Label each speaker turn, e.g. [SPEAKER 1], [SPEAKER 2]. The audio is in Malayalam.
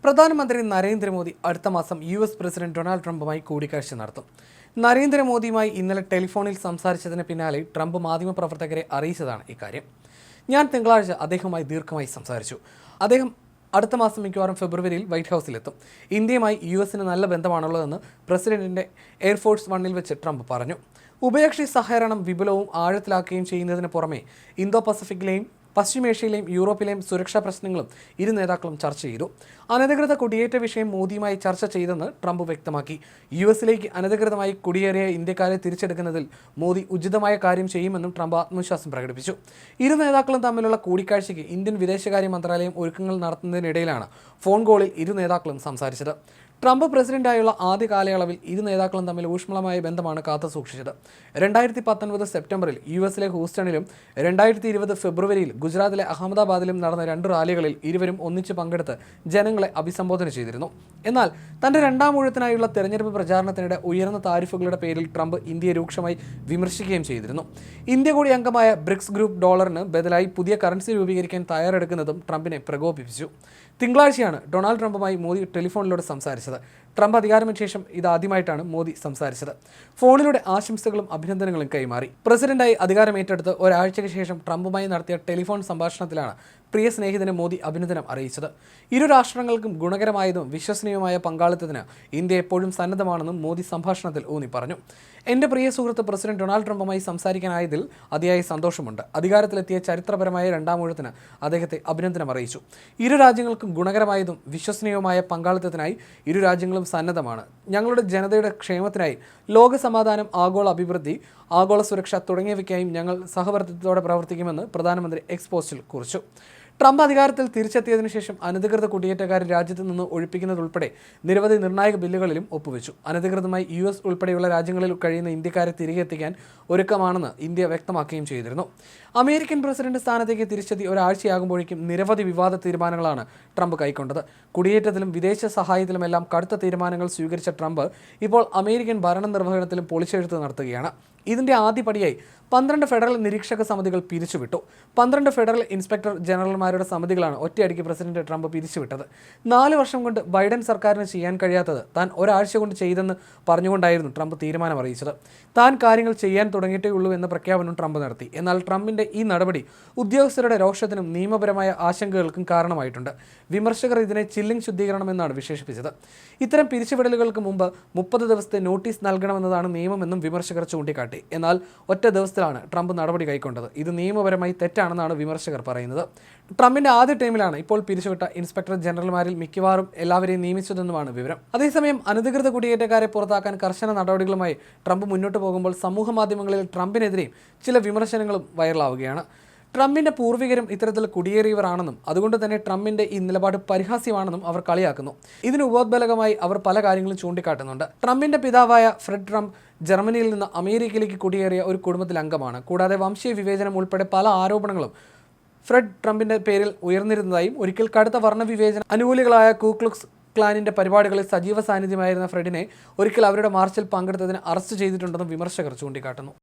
[SPEAKER 1] പ്രധാനമന്ത്രി നരേന്ദ്രമോദി അടുത്ത മാസം US പ്രസിഡന്റ് ഡൊണാൾഡ് ട്രംപുമായി കൂടിക്കാഴ്ച നടത്തും. നരേന്ദ്രമോദിയുമായി ഇന്നലെ ടെലിഫോണിൽ സംസാരിച്ചതിന് പിന്നാലെ ട്രംപ് മാധ്യമപ്രവർത്തകരെ അറിയിച്ചതാണ് ഇക്കാര്യം. ഞാൻ തിങ്കളാഴ്ച അദ്ദേഹവുമായി ദീർഘമായി സംസാരിച്ചു. അദ്ദേഹം അടുത്ത മാസം മിക്കവാറും ഫെബ്രുവരിയിൽ വൈറ്റ് ഹൗസിലെത്തും. ഇന്ത്യയുമായി US നല്ല ബന്ധമാണുള്ളതെന്ന് പ്രസിഡന്റിന്റെ എയർഫോഴ്സ് വണ്ണിൽ വെച്ച് ട്രംപ് പറഞ്ഞു. ഉഭയകക്ഷി സഹകരണം വിപുലവും ആഴത്തിലാക്കുകയും ചെയ്യുന്നതിന് പുറമെ ഇന്തോ പസഫിക്കിലെയും പശ്ചിമേഷ്യയിലെയും യൂറോപ്പിലെയും സുരക്ഷാ പ്രശ്നങ്ങളും ഇരു നേതാക്കളും ചർച്ച ചെയ്തു. അനധികൃത കുടിയേറ്റ വിഷയം മോദിയുമായി ചർച്ച ചെയ്തെന്ന് ട്രംപ് വ്യക്തമാക്കി. US-ലേക്ക് അനധികൃതമായി കുടിയേറിയ ഇന്ത്യക്കാരെ തിരിച്ചെടുക്കുന്നതിൽ മോദി ഉചിതമായ കാര്യം ചെയ്യുമെന്നും ട്രംപ് ആത്മവിശ്വാസം പ്രകടിപ്പിച്ചു. ഇരു നേതാക്കളും തമ്മിലുള്ള കൂടിക്കാഴ്ചയ്ക്ക് ഇന്ത്യൻ വിദേശകാര്യ മന്ത്രാലയം ഒരുക്കങ്ങൾ നടത്തുന്നതിനിടയിലാണ് ഫോൺ കോളിൽ ഇരു നേതാക്കളും സംസാരിച്ചത്. ട്രംപ് പ്രസിഡന്റായുള്ള ആദ്യ കാലയളവിൽ ഇരു നേതാക്കളും തമ്മിൽ ഊഷ്മളമായ ബന്ധമാണ് കാത്തുസൂക്ഷിച്ചത്. 2019 സെപ്റ്റംബറിൽ US-ലെ ഹൂസ്റ്റണിലും 2020 ഫെബ്രുവരിയിൽ ഗുജറാത്തിലെ അഹമ്മദാബാദിലും നടന്ന 2 റാലികളിൽ ഇരുവരും ഒന്നിച്ച് പങ്കെടുത്ത് ജനങ്ങളെ അഭിസംബോധന ചെയ്തിരുന്നു. എന്നാൽ തന്റെ രണ്ടാം ഊഴത്തിനായുള്ള തെരഞ്ഞെടുപ്പ് പ്രചാരണത്തിനിടെ ഉയർന്ന താരിഫുകളുടെ പേരിൽ ട്രംപ് ഇന്ത്യയെ രൂക്ഷമായി വിമർശിക്കുകയും ചെയ്തിരുന്നു. ഇന്ത്യ കൂടി അംഗമായ ബ്രിക്സ് ഗ്രൂപ്പ് ഡോളറിന് ബദലായി പുതിയ കറൻസി രൂപീകരിക്കാൻ തയ്യാറെടുക്കുന്നതും ട്രംപിനെ പ്രകോപിപ്പിച്ചു. തിങ്കളാഴ്ചയാണ് ഡൊണാൾഡ് ട്രംപുമായി മോദി ടെലിഫോണിലൂടെ സംസാരിച്ചത്. ട്രംപ് അധികാരത്തിന് ശേഷം ഇതാദ്യമായിട്ടാണ് മോദി സംസാരിച്ചത്. ഫോണിലൂടെ ആശംസകളും അഭിനന്ദനങ്ങളും കൈമാറി. പ്രസിഡന്റായി അധികാരമേറ്റെടുത്ത് ഒരാഴ്ചയ്ക്ക് ശേഷം ട്രംപുമായി നടത്തിയ ടെലിഫോൺ സംഭാഷണത്തിലാണ് പ്രിയ സ്നേഹിതന് മോദി അഭിനന്ദനം അറിയിച്ചത്. ഇരു രാഷ്ട്രങ്ങൾക്കും ഗുണകരമായതും വിശ്വസനീയവുമായ പങ്കാളിത്തത്തിന് ഇന്ത്യ എപ്പോഴും സന്നദ്ധമാണെന്നും മോദി സംഭാഷണത്തിൽ ഊന്നി പറഞ്ഞു. എൻ്റെ പ്രിയ സുഹൃത്ത് പ്രസിഡന്റ് ഡൊണാൾഡ് ട്രംപുമായി സംസാരിക്കാനായതിൽ അതിയായ സന്തോഷമുണ്ട്. അധികാരത്തിലെത്തിയ ചരിത്രപരമായ രണ്ടാം ഊഴത്തിന് അദ്ദേഹത്തെ അഭിനന്ദനം അറിയിച്ചു. ഇരു രാജ്യങ്ങൾക്കും ഗുണകരമായതും വിശ്വസനീയവുമായ പങ്കാളിത്തത്തിനായി ഇരു രാജ്യങ്ങളും സന്നദ്ധമാണ്. ഞങ്ങളുടെ ജനതയുടെ ക്ഷേമത്തിനായി ലോക സമാധാനം, ആഗോള അഭിവൃദ്ധി, ആഗോള സുരക്ഷ തുടങ്ങിയവയ്ക്കായും ഞങ്ങൾ സഹവർത്തിത്വത്തോടെ പ്രവർത്തിക്കുമെന്ന് പ്രധാനമന്ത്രി എക്സ് പോസ്റ്റിൽ കുറിച്ചു. ട്രംപ് അധികാരത്തിൽ തിരിച്ചെത്തിയതിനു ശേഷം അനധികൃത കുടിയേറ്റക്കാരെ രാജ്യത്ത് നിന്ന് ഒഴിപ്പിക്കുന്നതുൾപ്പെടെ നിരവധി നിർണായക ബില്ലുകളിലും ഒപ്പുവെച്ചു. അനധികൃതമായി US ഉൾപ്പെടെയുള്ള രാജ്യങ്ങളിൽ കഴിയുന്ന ഇന്ത്യക്കാരെ തിരികെ എത്തിക്കാൻ ഒരുക്കമാണെന്ന് ഇന്ത്യ വ്യക്തമാക്കുകയും ചെയ്തിരുന്നു. അമേരിക്കൻ പ്രസിഡന്റ് സ്ഥാനത്തേക്ക് തിരിച്ചെത്തി ഒരാഴ്ചയാകുമ്പോഴേക്കും നിരവധി വിവാദ തീരുമാനങ്ങളാണ് ട്രംപ് കൈക്കൊണ്ടത്. കുടിയേറ്റത്തിലും വിദേശ സഹായത്തിലുമെല്ലാം കടുത്ത തീരുമാനങ്ങൾ സ്വീകരിച്ച ട്രംപ് ഇപ്പോൾ അമേരിക്കൻ ഭരണ നിർവഹണത്തിലും പൊളിച്ചെഴുത്ത് നടത്തുകയാണ്. ഇതിന്റെ ആദ്യപടിയായി 12 ഫെഡറൽ നിരീക്ഷക സമിതികൾ പിരിച്ചുവിട്ടു. 12 ഫെഡറൽ ഇൻസ്പെക്ടർ ജനറൽമാരുടെ സമിതികളാണ് ഒറ്റയടിക്ക് പ്രസിഡന്റ് ട്രംപ് പിരിച്ചുവിട്ടത്. 4 വർഷം കൊണ്ട് ബൈഡൻ സർക്കാരിന് ചെയ്യാൻ കഴിയാത്തത് താൻ ഒരാഴ്ച കൊണ്ട് ചെയ്തെന്ന് പറഞ്ഞുകൊണ്ടായിരുന്നു ട്രംപ് തീരുമാനം അറിയിച്ചത്. താൻ കാര്യങ്ങൾ ചെയ്യാൻ തുടങ്ങിയിട്ടേ ഉള്ളൂ എന്ന പ്രഖ്യാപനം ട്രംപ് നടത്തി. എന്നാൽ ട്രംപിന്റെ ഈ നടപടി ഉദ്യോഗസ്ഥരുടെ രോഷത്തിനും നിയമപരമായ ആശങ്കകൾക്കും കാരണമായിട്ടുണ്ട്. വിമർശകർ ഇതിനെ ചില്ലിംഗ് ശുദ്ധീകരണം എന്നാണ് വിശേഷിപ്പിച്ചത്. ഇത്തരം പിരിച്ചുവിടലുകൾക്ക് മുമ്പ് 30 ദിവസത്തെ നോട്ടീസ് നൽകണമെന്നതാണ് നിയമമെന്നും വിമർശകർ ചൂണ്ടിക്കാട്ടി. എന്നാൽ ഒറ്റ ദിവസത്തിലാണ് ട്രംപ് നടപടി കൈക്കൊണ്ടത്. ഇത് നിയമപരമായി തെറ്റാണെന്നാണ് വിമർശകർ പറയുന്നത്. ട്രംപിന്റെ ആദ്യ ടൈമിലാണ് ഇപ്പോൾ പിരിച്ചുവിട്ട ഇൻസ്പെക്ടർ ജനറൽമാരിൽ മിക്കവാറും എല്ലാവരെയും നിയമിച്ചതെന്നുമാണ് വിവരം. അതേസമയം അനധികൃത കുടിയേറ്റക്കാരെ പുറത്താക്കാൻ കർശന നടപടികളുമായി ട്രംപ് മുന്നോട്ട് പോകുമ്പോൾ സമൂഹ മാധ്യമങ്ങളിൽ ട്രംപിനെതിരെയും ചില വിമർശനങ്ങളും വൈറലാവുകയാണ്. ട്രംപിന്റെ പൂർവികരും ഇത്തരത്തിൽ കുടിയേറിയവരാണെന്നും അതുകൊണ്ട് തന്നെ ട്രംപിന്റെ ഈ നിലപാട് പരിഹാസ്യമാണെന്നും അവർ കളിയാക്കുന്നു. ഇതിന് ഉപോദ്ബലകമായി അവർ പല കാര്യങ്ങളും ചൂണ്ടിക്കാട്ടുന്നുണ്ട്. ട്രംപിന്റെ പിതാവായ ഫ്രെഡ് ട്രംപ് ജർമ്മനിയിൽ നിന്ന് അമേരിക്കയിലേക്ക് കുടിയേറിയ ഒരു കുടുംബത്തിൽ അംഗമാണ്. കൂടാതെ വംശീയ വിവേചനം ഉൾപ്പെടെ പല ആരോപണങ്ങളും ഫ്രെഡ് ട്രംപിന്റെ പേരിൽ ഉയർന്നിരുന്നതായും ഒരിക്കൽ കടുത്ത വർണ്ണവിവേചന അനുകൂലികളായ കൂക്ലുക്സ് ക്ലാനിന്റെ പരിപാടികളിൽ സജീവ സാന്നിധ്യമായിരുന്ന ഫ്രെഡിനെ ഒരിക്കൽ അവരുടെ മാർച്ചിൽ പങ്കെടുത്തതിന് അറസ്റ്റ് ചെയ്തിട്ടുണ്ടെന്നും വിമർശകർ ചൂണ്ടിക്കാട്ടുന്നു.